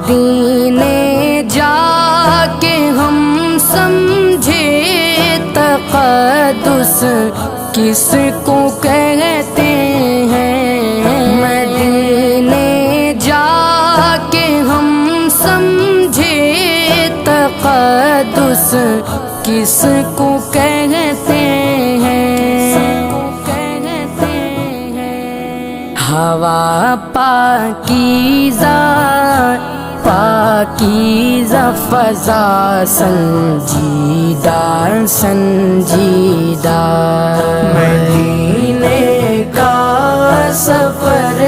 مدینے جا کے ہم سمجھے تقدس کس کو کہتے ہیں، مدینے جا کے ہم سمجھے تقدس کس کو کہتے ہیں، ہوا پاکیزہ پاکیزہ فضا سنجیدہ سنجیدہ، مدینے کا سفر